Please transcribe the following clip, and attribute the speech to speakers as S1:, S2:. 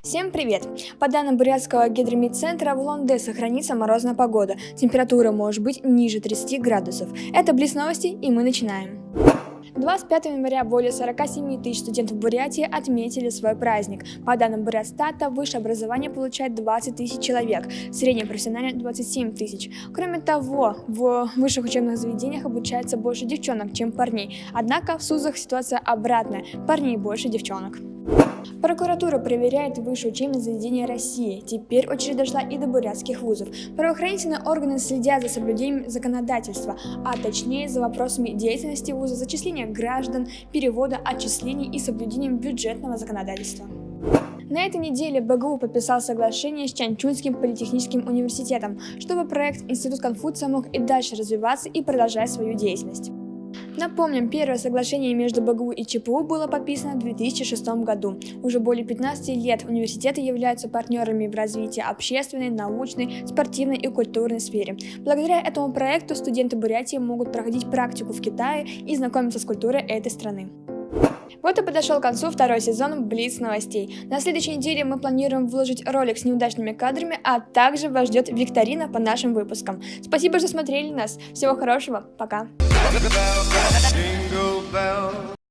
S1: Всем привет! По данным Бурятского гидрометцентра, в Улан-Удэ сохранится морозная погода. Температура может быть ниже 30 градусов. Это Блиц новости, и мы начинаем. 25 января более 47 тысяч студентов Бурятии отметили свой праздник. По данным Бурятстата, высшее образование получает 20 тысяч человек, среднее профессиональное 27 тысяч. Кроме того, в высших учебных заведениях обучается больше девчонок, чем парней. Однако в СУЗах ситуация обратная – парней больше девчонок. Прокуратура проверяет высшие учебные заведения России. Теперь очередь дошла и до бурятских вузов. Правоохранительные органы следят за соблюдением законодательства, а точнее за вопросами деятельности вуза, зачисления граждан, перевода отчислений и соблюдением бюджетного законодательства. На этой неделе БГУ подписал соглашение с Чанчунским политехническим университетом, чтобы проект «Институт Конфуция» мог и дальше развиваться и продолжать свою деятельность. Напомним, первое соглашение между БГУ и ЧПУ было подписано в 2006 году. Уже более 15 лет университеты являются партнерами в развитии общественной, научной, спортивной и культурной сфере. Благодаря этому проекту студенты Бурятии могут проходить практику в Китае и знакомиться с культурой этой страны. Вот и подошел к концу второй сезон Блиц новостей. На следующей неделе мы планируем выложить ролик с неудачными кадрами, а также вас ждет викторина по нашим выпускам. Спасибо, что смотрели нас. Всего хорошего. Пока.